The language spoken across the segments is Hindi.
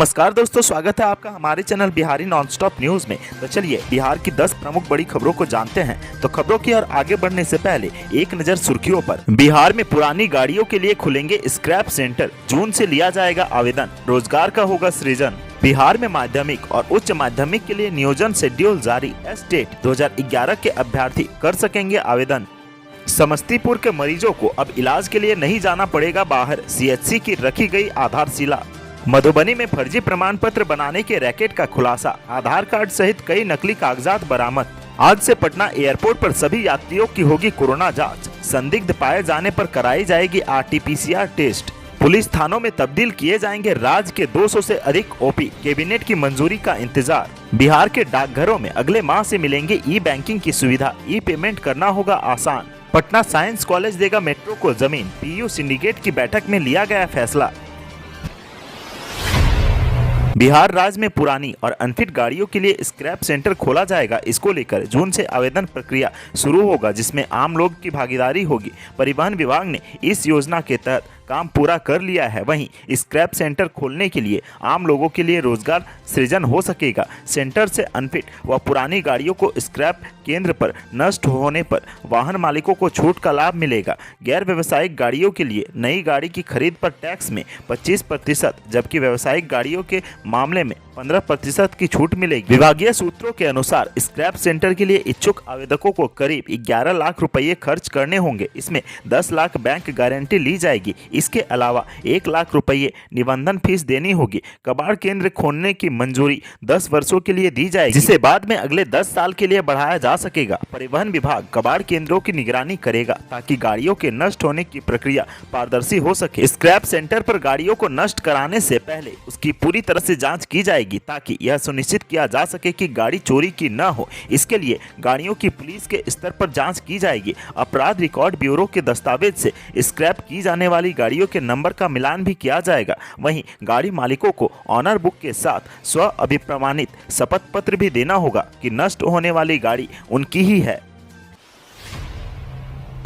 नमस्कार दोस्तों, स्वागत है आपका हमारे चैनल बिहारी नॉनस्टॉप न्यूज में। तो चलिए बिहार की 10 प्रमुख बड़ी खबरों को जानते हैं। तो खबरों की ओर आगे बढ़ने से पहले एक नजर सुर्खियों पर। बिहार में पुरानी गाड़ियों के लिए खुलेंगे स्क्रैप सेंटर, जून से लिया जाएगा आवेदन, रोजगार का होगा सृजन। बिहार में माध्यमिक और उच्च माध्यमिक के लिए नियोजन शेड्यूल जारी, टेट 2011 के अभ्यर्थी कर सकेंगे आवेदन। समस्तीपुर के मरीजों को अब इलाज के लिए नहीं जाना पड़ेगा बाहर, सीएचसी की रखी गई आधारशिला। मधुबनी में फर्जी प्रमाण पत्र बनाने के रैकेट का खुलासा, आधार कार्ड सहित कई नकली कागजात बरामद। आज से पटना एयरपोर्ट पर सभी यात्रियों की होगी कोरोना जांच, संदिग्ध पाए जाने पर कराई जाएगी RT-PCR टेस्ट। पुलिस थानों में तब्दील किए जाएंगे राज्य के 200 से अधिक OP, कैबिनेट की मंजूरी का इंतजार। बिहार के डाकघरों में अगले माह से मिलेंगे ई-बैंकिंग की सुविधा, ई-पेमेंट करना होगा आसान। पटना साइंस कॉलेज देगा मेट्रो को जमीन, PU सिंडिकेट की बैठक में लिया गया फैसला। बिहार राज्य में पुरानी और अनफिट गाड़ियों के लिए स्क्रैप सेंटर खोला जाएगा। इसको लेकर जून से आवेदन प्रक्रिया शुरू होगा, जिसमें आम लोग की भागीदारी होगी। परिवहन विभाग ने इस योजना के तहत काम पूरा कर लिया है। वहीं स्क्रैप सेंटर खोलने के लिए आम लोगों के लिए रोजगार सृजन हो सकेगा। सेंटर से अनफिट व पुरानी गाड़ियों को स्क्रैप केंद्र पर नष्ट होने पर वाहन मालिकों को छूट का लाभ मिलेगा। गैर व्यावसायिक गाड़ियों के लिए नई गाड़ी की खरीद पर टैक्स में 25%, जबकि व्यावसायिक गाड़ियों के मामले में 15% की छूट मिलेगी। विभागीय सूत्रों के अनुसार स्क्रैप सेंटर के लिए इच्छुक आवेदकों को करीब 11 लाख रुपये खर्च करने होंगे। इसमें 10 लाख बैंक गारंटी ली जाएगी। इसके अलावा 1 लाख रुपये निबंधन फीस देनी होगी। कबाड़ केंद्र खोलने की मंजूरी 10 वर्षों के लिए दी जाएगी, जिसे बाद में अगले 10 साल के लिए बढ़ाया जा सकेगा। परिवहन विभाग कबाड़ केंद्रों की निगरानी करेगा ताकि गाड़ियों के नष्ट होने की प्रक्रिया पारदर्शी हो सके। स्क्रैप सेंटर पर गाड़ियों को नष्ट कराने से पहले उसकी पूरी तरह से जाँच की जाएगी ताकि यह सुनिश्चित किया जा सके कि गाड़ी चोरी की न हो। इसके लिए गाड़ियों की पुलिस के स्तर पर जांच की जाएगी। अपराध रिकॉर्ड ब्यूरो के दस्तावेज से स्क्रैप की जाने वाली गाड़ियों के नंबर का मिलान भी किया जाएगा। वहीं गाड़ी मालिकों को ऑनर बुक के साथ स्व अभिप्रमाणित शपथ पत्र भी देना होगा कि नष्ट होने वाली गाड़ी उनकी ही है।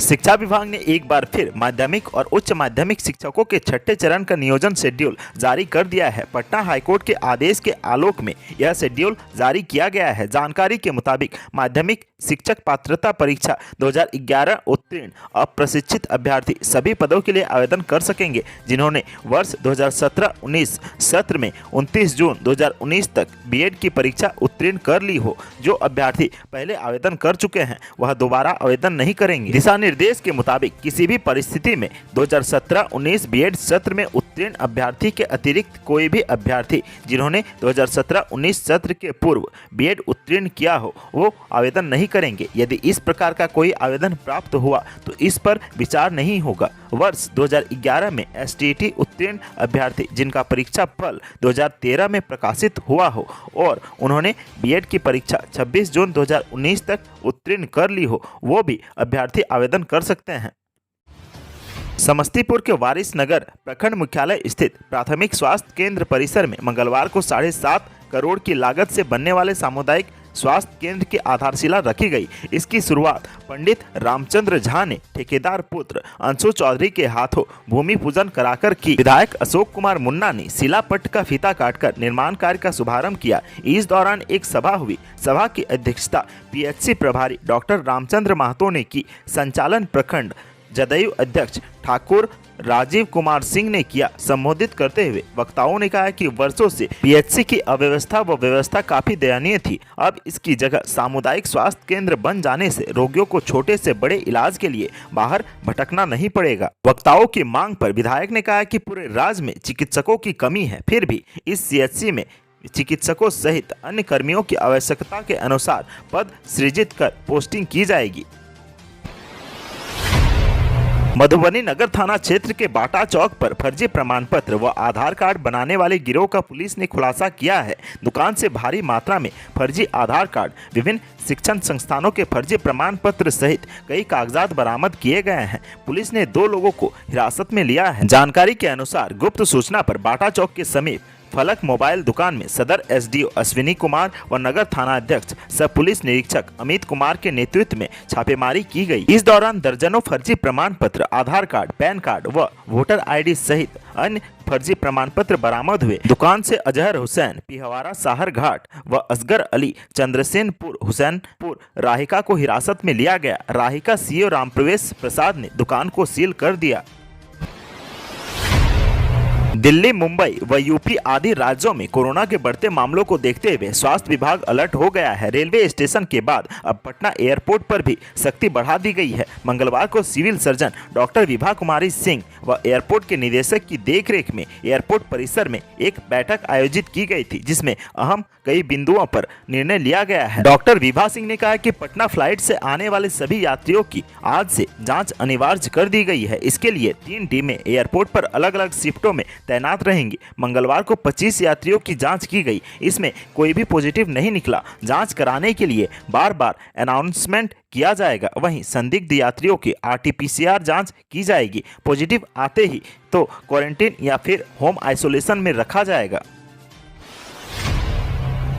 शिक्षा विभाग ने एक बार फिर माध्यमिक और उच्च माध्यमिक शिक्षकों के छठे चरण का नियोजन शेड्यूल जारी कर दिया है। पटना हाईकोर्ट के आदेश के आलोक में यह शेड्यूल जारी किया गया है। जानकारी के मुताबिक माध्यमिक शिक्षक पात्रता परीक्षा 2011 उत्तीर्ण अप्रशिक्षित अभ्यर्थी सभी पदों के लिए आवेदन कर सकेंगे, जिन्होंने वर्ष 2017-19 सत्र में 29 जून 2019 तक B.Ed की परीक्षा उत्तीर्ण कर ली हो। जो अभ्यर्थी पहले आवेदन कर चुके हैं वह दोबारा आवेदन नहीं करेंगे। दिशा निर्देश के मुताबिक किसी भी परिस्थिति में 2017-19 B.Ed सत्र में उत्तीर्ण अभ्यर्थी के अतिरिक्त कोई भी अभ्यर्थी जिन्होंने 2017-19 सत्र के पूर्व B.Ed उत्तीर्ण किया हो वो आवेदन नहीं करेंगे। यदि इस प्रकार का कोई आवेदन प्राप्त हुआ तो इस पर विचार नहीं होगा। वर्ष 2011 में STT उत्तीर्ण अभ्यर्थी जिनका परीक्षा फल 2013 में प्रकाशित हुआ हो और उन्होंने B.Ed की परीक्षा 26 जून 2019 तक उत्तीर्ण कर ली हो, वो भी अभ्यर्थी आवेदन कर सकते हैं। समस्तीपुर के वारिसनगर प्रखंड मुख्यालय स्थित प्राथमिक स्वास्थ्य केंद्र परिसर में मंगलवार को 7.5 करोड़ की लागत से बनने वाले सामुदायिक स्वास्थ्य केंद्र की आधारशिला रखी गई। इसकी शुरुआत पंडित रामचंद्र झा ने ठेकेदार पुत्र अंशु चौधरी के हाथों भूमि पूजन कराकर की। विधायक अशोक कुमार मुन्ना ने शिलापट्ट का फीता काटकर निर्माण कार्य का शुभारंभ किया। इस दौरान एक सभा हुई। सभा की अध्यक्षता PHC प्रभारी डॉक्टर रामचंद्र महतो ने की। संचालन प्रखंड जदयू अध्यक्ष ठाकुर राजीव कुमार सिंह ने किया। संबोधित करते हुए वक्ताओं ने कहा कि वर्षों से PHC की अव्यवस्था व व्यवस्था काफी दयनीय थी। अब इसकी जगह सामुदायिक स्वास्थ्य केंद्र बन जाने से रोगियों को छोटे से बड़े इलाज के लिए बाहर भटकना नहीं पड़ेगा। वक्ताओं की मांग पर विधायक ने कहा कि पूरे राज्य में चिकित्सकों की कमी है, फिर भी इस CHC में चिकित्सकों सहित अन्य कर्मियों की आवश्यकता के अनुसार पद सृजित कर पोस्टिंग की जाएगी। मधुबनी नगर थाना क्षेत्र के बाटा चौक पर फर्जी प्रमाण पत्र व आधार कार्ड बनाने वाले गिरोह का पुलिस ने खुलासा किया है। दुकान से भारी मात्रा में फर्जी आधार कार्ड, विभिन्न शिक्षण संस्थानों के फर्जी प्रमाण पत्र सहित कई कागजात बरामद किए गए हैं। पुलिस ने 2 लोगों को हिरासत में लिया है। जानकारी के अनुसार गुप्त सूचना पर बाटा चौक के समीप फलक मोबाइल दुकान में सदर SDO अश्विनी कुमार व नगर थाना अध्यक्ष सह पुलिस निरीक्षक अमित कुमार के नेतृत्व में छापेमारी की गई। इस दौरान दर्जनों फर्जी प्रमाण पत्र, आधार कार्ड, पैन कार्ड व वोटर ID सहित अन्य फर्जी प्रमाण पत्र बरामद हुए। दुकान से अजहर हुसैन पिहवारा साहर घाट व असगर अली चंद्रसेनपुर हुसैनपुर राहिका को हिरासत में लिया गया। राहिका सीओ रामप्रवेश प्रसाद ने दुकान को सील कर दिया। दिल्ली, मुंबई व यूपी आदि राज्यों में कोरोना के बढ़ते मामलों को देखते हुए स्वास्थ्य विभाग अलर्ट हो गया है। रेलवे स्टेशन के बाद अब पटना एयरपोर्ट पर भी सख्ती बढ़ा दी गई है। मंगलवार को civil surgeon doctor Vibha Kumari Singh व एयरपोर्ट के निदेशक की देखरेख में एयरपोर्ट परिसर में एक बैठक आयोजित की गई थी, जिसमें अहम कई बिंदुओं पर निर्णय लिया गया है। डॉक्टर विभा सिंह ने कहा कि पटना फ्लाइट से आने वाले सभी यात्रियों की आज से जाँच अनिवार्य कर दी गई है। इसके लिए 3 टीमें एयरपोर्ट पर अलग अलग शिफ्टों में तैनात रहेंगी। मंगलवार को 25 यात्रियों की जांच की गई, इसमें कोई भी पॉजिटिव नहीं निकला। जांच कराने के लिए बार बार अनाउंसमेंट किया जाएगा। वहीं संदिग्ध यात्रियों की RT-PCR जांच की जाएगी। पॉजिटिव आते ही तो क्वारंटीन या फिर होम आइसोलेशन में रखा जाएगा।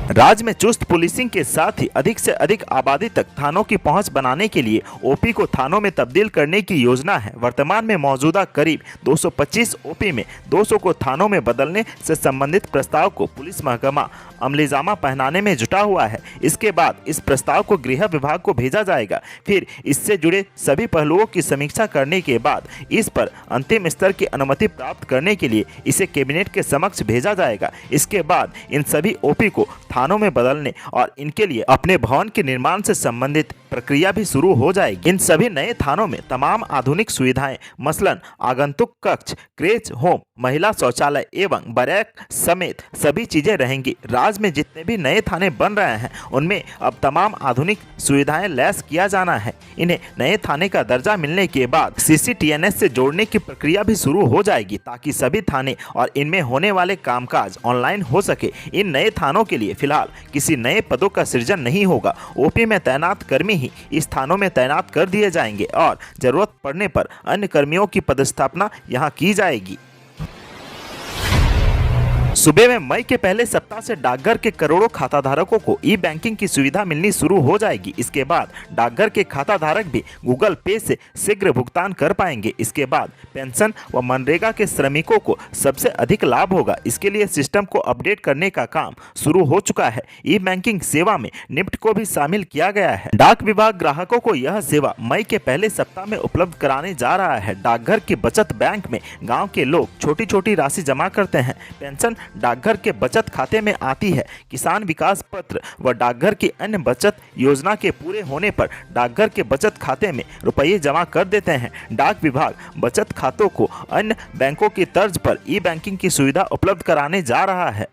राज्य में चुस्त पुलिसिंग के साथ ही अधिक से अधिक आबादी तक थानों की पहुंच बनाने के लिए ओपी को थानों में तब्दील करने की योजना है। वर्तमान में मौजूदा करीब 225 ओपी में 200 को थानों में बदलने से संबंधित प्रस्ताव को पुलिस महकमा अमलीजामा पहनाने में जुटा हुआ है। इसके बाद इस प्रस्ताव को गृह विभाग को भेजा जाएगा। फिर इससे जुड़े सभी पहलुओं की समीक्षा करने के बाद इस पर अंतिम स्तर की अनुमति प्राप्त करने के लिए इसे कैबिनेट के समक्ष भेजा जाएगा। इसके बाद इन सभी ओपी को थानों में बदलने और इनके लिए अपने भवन के निर्माण से संबंधित प्रक्रिया भी शुरू हो जाएगी। इन सभी नए थानों में तमाम आधुनिक सुविधाएं मसलन आगंतुक कक्ष, क्रेच होम, महिला शौचालय एवं बैरक समेत सभी चीजें रहेंगी। राज्य में जितने भी नए थाने बन रहे हैं उनमें अब तमाम आधुनिक सुविधाएं लैस किया जाना है। इन्हें नए थाने का दर्जा मिलने के बाद CCTNS से जोड़ने की प्रक्रिया भी शुरू हो जाएगी, ताकि सभी थाने और इनमें होने वाले कामकाज ऑनलाइन हो सके। इन नए थानों के लिए फिलहाल किसी नए पदों का सृजन नहीं होगा। ओपी में तैनात कर्मी ही इस थानों में तैनात कर दिए जाएंगे और जरूरत पड़ने पर अन्य कर्मियों की पदस्थापना यहां की जाएगी। सूबे में मई के पहले सप्ताह से डाकघर के करोड़ों खाताधारकों को ई-बैंकिंग की सुविधा मिलनी शुरू हो जाएगी। इसके बाद डाकघर के खाताधारक भी गूगल पे से शीघ्र भुगतान कर पाएंगे। इसके बाद पेंशन व मनरेगा के श्रमिकों को सबसे अधिक लाभ होगा। इसके लिए सिस्टम को अपडेट करने का काम शुरू हो चुका है। ई-बैंकिंग सेवा में निफ्ट को भी शामिल किया गया है। डाक विभाग ग्राहकों को यह सेवा मई के पहले सप्ताह में उपलब्ध कराने जा रहा है। डाकघर के बचत बैंक में गाँव के लोग छोटी छोटी राशि जमा करते हैं। पेंशन डाकघर के बचत खाते में आती है। किसान विकास पत्र व डाकघर की अन्य बचत योजना के पूरे होने पर डाकघर के बचत खाते में रुपये जमा कर देते हैं। डाक विभाग बचत खातों को अन्य बैंकों की तर्ज पर ई-बैंकिंग की सुविधा उपलब्ध कराने जा रहा है।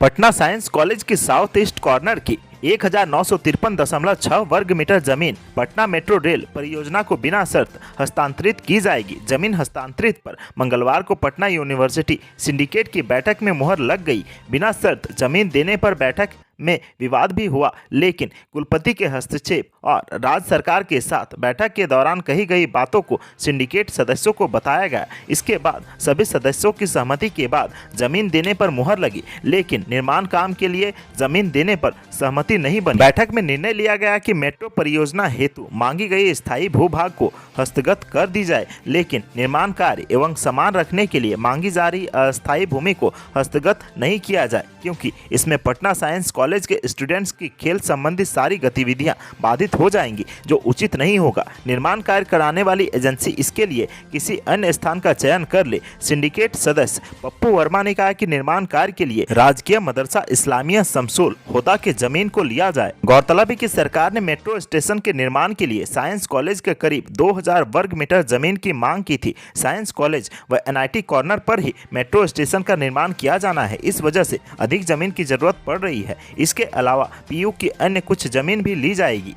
पटना साइंस कॉलेज के साउथ ईस्ट कॉर्नर की 1953.6 वर्ग मीटर जमीन पटना मेट्रो रेल परियोजना को बिना शर्त हस्तांतरित की जाएगी। जमीन हस्तांतरित पर मंगलवार को पटना यूनिवर्सिटी सिंडिकेट की बैठक में मुहर लग गई। बिना शर्त जमीन देने पर बैठक में विवाद भी हुआ, लेकिन कुलपति के हस्तक्षेप और राज्य सरकार के साथ बैठक के दौरान कही गई बातों को सिंडिकेट सदस्यों को बताया गया। इसके बाद सभी सदस्यों की सहमति के बाद जमीन देने पर मुहर लगी, लेकिन निर्माण काम के लिए जमीन देने पर सहमति नहीं बनी। बैठक में निर्णय लिया गया कि मेट्रो परियोजना हेतु मांगी गई स्थायी भूभाग को हस्तगत कर दी जाए, लेकिन निर्माण कार्य एवं सामान रखने के लिए मांगी जा रही अस्थायी भूमि को हस्तगत नहीं किया जाए, क्योंकि इसमें पटना साइंस कॉलेज के स्टूडेंट्स की खेल संबंधी सारी गतिविधियां बाधित हो जाएंगी, जो उचित नहीं होगा। निर्माण कार्य कराने वाली एजेंसी इसके लिए किसी अन्य स्थान का चयन कर ले। सिंडिकेट सदस्य पप्पू वर्मा ने कहा कि निर्माण कार्य के लिए राजकीय मदरसा इस्लामिया शमसुल हुदा के जमीन को लिया जाए। गौरतलब है कि सरकार ने मेट्रो स्टेशन के निर्माण के लिए साइंस कॉलेज के करीब 2000 वर्ग मीटर जमीन की मांग की थी। साइंस कॉलेज व NIT कॉर्नर पर ही मेट्रो स्टेशन का निर्माण किया जाना है। इस वजह से अधिक जमीन की जरूरत पड़ रही है। इसके अलावा PU की अन्य कुछ जमीन भी ली जाएगी।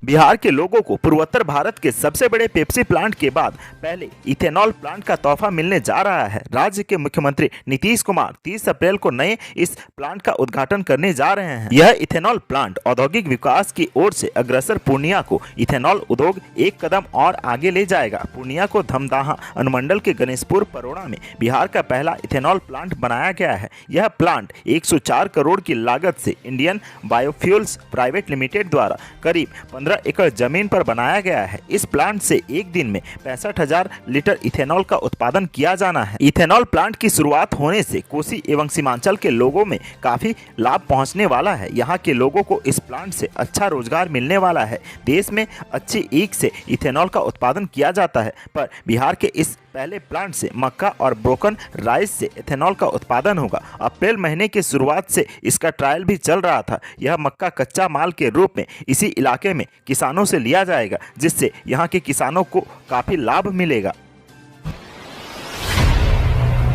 बिहार के लोगों को पूर्वोत्तर भारत के सबसे बड़े पेप्सी प्लांट के बाद पहले इथेनॉल प्लांट का तोहफा मिलने जा रहा है। राज्य के मुख्यमंत्री नीतीश कुमार 30 अप्रैल को नए इस प्लांट का उद्घाटन करने जा रहे हैं। यह इथेनॉल प्लांट औद्योगिक विकास की ओर से अग्रसर पूर्णिया को इथेनॉल उद्योग एक कदम और आगे ले जाएगा। पूर्णिया को धमदाहा अनुमंडल के गणेशपुर परोड़ा में बिहार का पहला इथेनॉल प्लांट बनाया गया है। यह प्लांट 104 करोड़ की लागत से इंडियन बायोफ्यूल्स प्राइवेट लिमिटेड द्वारा करीब 15 एकड़ जमीन पर बनाया गया है। इस प्लांट से एक दिन में 65,000 लीटर इथेनॉल का उत्पादन किया जाना है। इथेनॉल प्लांट की शुरुआत होने से कोसी एवं सीमांचल के लोगों में काफी लाभ पहुंचने वाला है। यहाँ के लोगों को इस प्लांट से अच्छा रोजगार मिलने वाला है। देश में अच्छी ईख से इथेनॉल का उत्पादन किया जाता है, पर बिहार के इस पहले प्लांट से मक्का और ब्रोकन राइस से इथेनॉल का उत्पादन होगा। अप्रैल महीने की शुरुआत से इसका ट्रायल भी चल रहा था। यह मक्का कच्चा माल के रूप में इसी इलाके में किसानों से लिया जाएगा, जिससे यहाँ के किसानों को काफी लाभ मिलेगा।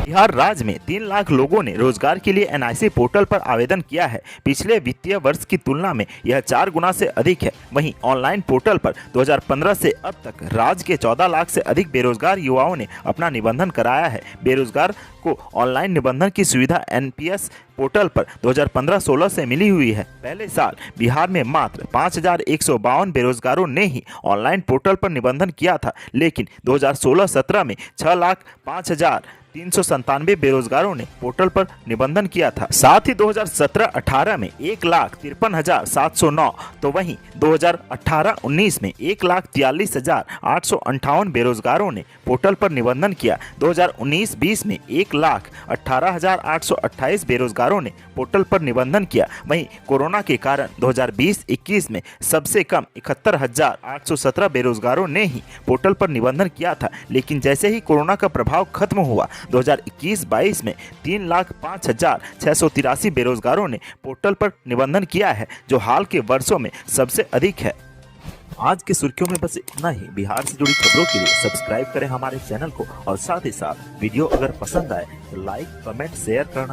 बिहार राज्य में 3 लाख लोगों ने रोजगार के लिए एनआईसी पोर्टल पर आवेदन किया है। पिछले वित्तीय वर्ष की तुलना में यह 4 गुना से अधिक है। वहीं ऑनलाइन पोर्टल पर 2015 से अब तक राज्य के 14 लाख से अधिक बेरोजगार युवाओं ने अपना निबंधन कराया है। बेरोजगार को ऑनलाइन निबंधन की सुविधा एनपीएस पोर्टल पर 2015-16 से मिली हुई है। पहले साल बिहार में मात्र 5,152 बेरोजगारों ने ही ऑनलाइन पोर्टल पर निबंधन किया था, लेकिन 2016-17 में 6,05,397 बेरोजगारों ने पोर्टल पर निबंधन किया था। साथ ही 2017-18 में 1,53,709, तो वहीं 2018-19 में 1,43,858 बेरोजगारों ने पोर्टल पर निबंधन किया। 2019-20 में 1,18,828 बेरोजगारों ने पोर्टल पर निबंधन किया। वहीं कोरोना के कारण 2020-21 में सबसे कम 71,817 बेरोजगारों ने ही पोर्टल पर निबंधन किया था, लेकिन जैसे ही कोरोना का प्रभाव खत्म हुआ 2021-22 में 3,05,683 बेरोजगारों ने पोर्टल पर निबंधन किया है, जो हाल के वर्षों में सबसे अधिक है। आज की सुर्खियों में बस इतना ही। बिहार से जुड़ी खबरों के लिए सब्सक्राइब करें हमारे चैनल को और साथ ही साथ वीडियो अगर पसंद आए तो लाइक, कमेंट, शेयर करना